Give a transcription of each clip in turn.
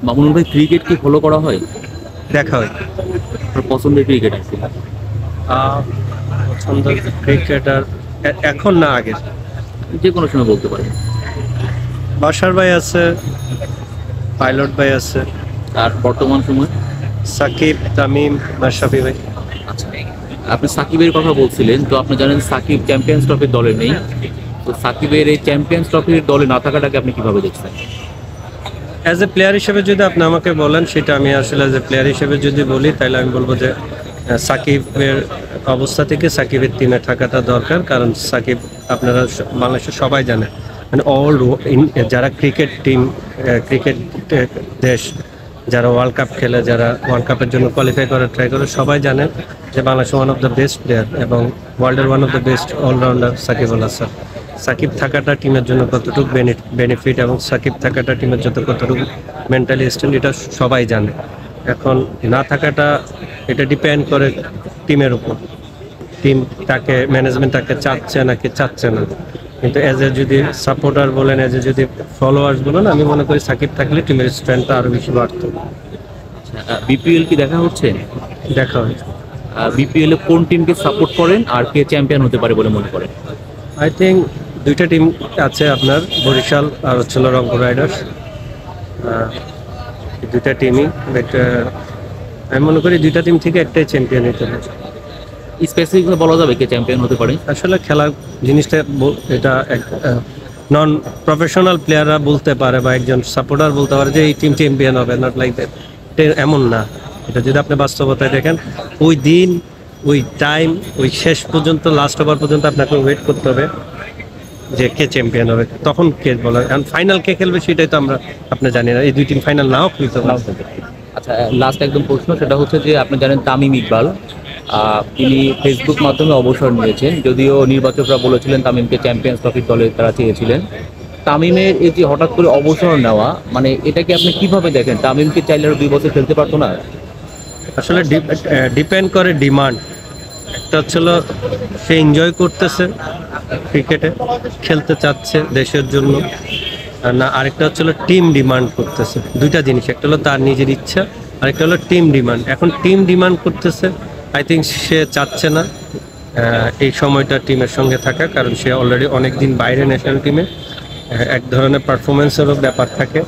মামুনুল ভাই ক্রিকেট কি ফলো করা হয়? দেখা হয়। আপনার পছন্দের ক্রিকেট আছে? পছন্দের ক্রিকেটার এখন না আগে? যে কোনো সময় বলতে পারেন। বাশার ভাই আছে, পাইলট ভাই আছে, আর বর্তমান সময়? সাকিব, তামিম, মাশরাফি ভাই। আচ্ছা, আপনি সাকিবের কথা বলছিলেন, তো আপনি জানেন সাকিব চ্যাম্পিয়ন্স ট্রফির দলে নেই। তো সাকিবের এই চ্যাম্পিয়ন্স ট্রফির দলে না থাকাটাকে আপনি কিভাবে দেখছেন? অ্যাজ এ প্লেয়ার হিসেবে যদি আপনি আমাকে বলেন, সেটা আমি আসলে অ্যাজ এ প্লেয়ার হিসেবে যদি বলি, তাহলে আমি বলবো যে সাকিবের অবস্থা থেকে সাকিবের টিমে থাকাটা দরকার। কারণ সাকিব আপনারা বাংলাদেশের সবাই জানে, মানে অল যারা ক্রিকেট টিম, ক্রিকেট দেশ, যারা ওয়ার্ল্ড কাপ খেলে, যারা ওয়ার্ল্ড কাপের জন্য কোয়ালিফাই করার ট্রাই করে, সবাই জানে যে Bangladesh one of the best player এবং ওয়ার্ল্ডের one of the best allrounder Shakib Al Hasan. Shakib থাকাটা টিমের জন্য কতটুকু বেনিফিট এবং সাকিব থাকাটা টিমের জন্য কতটুকু মেন্টালি স্ট্রেন্থ, এটা সবাই জানে। এখন না থাকাটা এটা ডিপেন্ড করে টিমের উপর। টিম তাকে, ম্যানেজমেন্ট তাকে চাচ্ছে নাকি চাচ্ছে না। কিন্তু অ্যাজ এ যদি সাপোর্টার বলেন, অ্যাজ এ যদি ফলোয়ার্স বলেন, আমি মনে করি সাকিব থাকলে টিমের স্ট্রেন্থটা আরও বেশি বাড়তো। বিপিএল কি দেখা হচ্ছে? দেখা হয়। বিপিএল এ কোন টিমকে সাপোর্ট করেন আর কে চ্যাম্পিয়ন হতে পারে বলে মনে করেন? আই থিঙ্ক দুইটা টিম আছে আপনার, বরিশাল আর হচ্ছিল রংপুর রাইডার্স। দুইটা টিমই, বাট আমি মনে করি দুইটা টিম থেকে একটাই চ্যাম্পিয়ন হতে হবে। স্পেসিফিক বলা যাবে কে চ্যাম্পিয়ন হতে পারে? আসলে খেলার জিনিসটা এটা নন প্রফেশনাল প্লেয়াররা বলতে পারে বা একজন সাপোর্টার বলতে পারে যে এই টিম চ্যাম্পিয়ন হবে, নট লাইক দ্যাট। এমন না। এটা যদি আপনি বাস্তবতায় দেখেন, ওই দিন, ওই টাইম, ওই শেষ পর্যন্ত, লাস্ট ওভার পর্যন্ত আপনাকে ওয়েট করতে হবে যে কে চ্যাম্পিয়ন হবে, তখন কে বলার। কারণ ফাইনাল কে খেলবে সেটাই তো আমরা আপনি জানি না। এই দুই টিম ফাইনাল নাও খেলতে পারে। আচ্ছা, লাস্ট একদম প্রশ্ন, সেটা হচ্ছে যে আপনি জানেন তামিম ইকবাল তিনি ফেসবুক মাধ্যমে অবসর নিয়েছেন, যদিও নির্বাচকরা বলেছিলেন তামিমকে চ্যাম্পিয়ন্স ট্রফির দলে তারা চেয়েছিলেন। তামিমের এই যে হঠাৎ করে অবসর নেওয়া, মানে এটাকে আপনি কিভাবে দেখেন? তামিমকে চাইলে আরো 2 বছর খেলতে পারতো না? আসলে ডিপেন্ড করে ডিমান্ড। একটা হচ্ছিল সে এনজয় করতেছে ক্রিকেটে, খেলতে চাচ্ছে দেশের জন্য, আর না আরেকটা হচ্ছিল টিম ডিমান্ড করতেছে। দুইটা জিনিস, একটা হলো তার নিজের ইচ্ছা, আরেকটা হলো টিম ডিমান্ড। এখন টিম ডিমান্ড করতেছে, আই থিঙ্ক সে চাচ্ছে না এই সময়টা টিমের সঙ্গে থাকা, কারণ সে অলরেডি অনেক দিন বাইরে ন্যাশনাল টিমে। এক ধরনের পারফরমেন্সেরও ব্যাপার থাকে।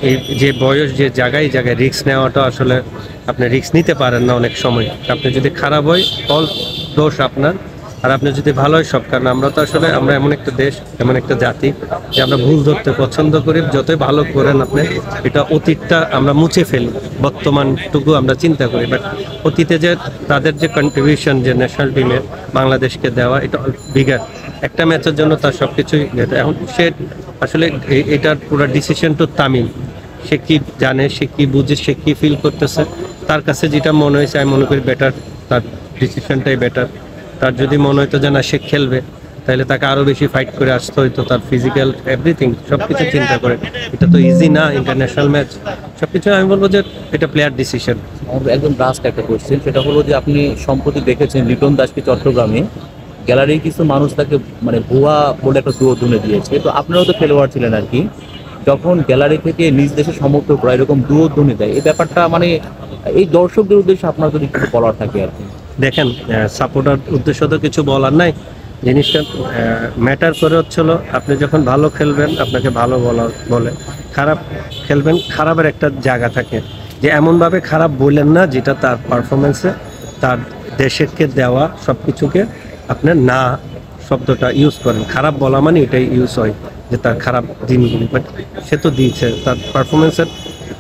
এই যে বয়স, যে জায়গায় রিস্ক নেওয়াটা, আসলে আপনি রিস্ক নিতে পারেন না অনেক সময়। আপনি যদি খারাপ হয়, অল দোষ আপনার, আর আপনি যদি ভালো হয় সব। কারণ আমরা তো আসলে, আমরা এমন একটা দেশ, এমন একটা জাতি যে আমরা ভুল ধরতে পছন্দ করি। যতই ভালো করেন আপনি, এটা অতীতটা আমরা মুছে ফেলি, বর্তমানটুকু আমরা চিন্তা করি। বাট অতীতে যে তাদের যে কন্ট্রিবিউশন, যে ন্যাশনাল টিমের বাংলাদেশকে দেওয়া, এটা বিগার। একটা ম্যাচের জন্য তার সব কিছুই। এখন সে আসলে এটার পুরো ডিসিশন তো তামিম। সে কি জানে, সে কি বুঝে, সে কি ফিল করতেছে, তার কাছে যেটা মনে হয়েছে, আমি মনে করি বেটার, তার ডিসিশনটাই বেটার। তার যদি মনে হইতো যে না সে খেলবে, তাহলে তাকে আরও বেশি ফাইট করে আসতে হইতো। তার ফিজিক্যাল এভরিথিং সব কিছু চিন্তা করে, এটা তো ইজি না ইন্টারন্যাশনাল ম্যাচ। সব কিছু আমি বলবো যে এটা প্লেয়ার ডিসিশন। একদম লাস্ট একটা কোয়েশ্চেন, সেটা হলো যে আপনি সম্প্রতি দেখেছেন লিটন দাসকে চট্টগ্রামে গ্যালারির কিছু মানুষ তাকে মানে ভুয়া বলে একটা দুর্ধনে দিয়েছে। তো আপনারাও তো খেলোয়াড় ছিলেন আর কি, যখন গ্যালারি থেকে নিজ দেশের সমর্থকরা এরকম দুর্ধনে দেয়, এই ব্যাপারটা মানে এই দর্শকদের উদ্দেশ্যে আপনার যদি কিছু বলার থাকে আর কি। দেখেন, সাপোর্টার উদ্দেশ্য তো কিছু বলার নাই। জিনিসটা ম্যাটার করে হচ্ছিল, আপনি যখন ভালো খেলবেন আপনাকে ভালো বলে, খারাপ খেলবেন খারাপের একটা জায়গা থাকে, যে এমনভাবে খারাপ বললেন না যেটা তার পারফরমেন্সে, তার দেশেরকে দেওয়া সব কিছুকে আপনার না শব্দটা ইউজ করেন। খারাপ বলা মানে এটাই ইউজ হয়, যে তার খারাপ দিনগুলি। বাট সে তো দিয়েছে তার পারফরমেন্সের।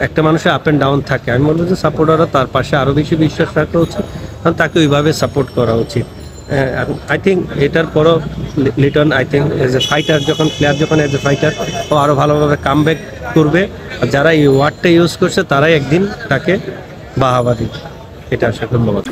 একটা মানুষের আপ অ্যান্ড ডাউন থাকে। আমি বলবো যে সাপোর্টাররা তার পাশে আরও বেশি বিশ্বাস রাখা উচিত, কারণ তাকে ওইভাবে সাপোর্ট করা উচিত। আই থিঙ্ক এটার পরও Liton, I think as a fighter, যখন প্লেয়ার, যখন এজ এ ফাইটার ও আরও ভালোভাবে কামব্যাক করবে। আর যারা এই ওয়ার্ডটা ইউজ করছে তারাই একদিন তাকে বাহাবা দিবে। এটা আশা করি। ধন্যবাদ।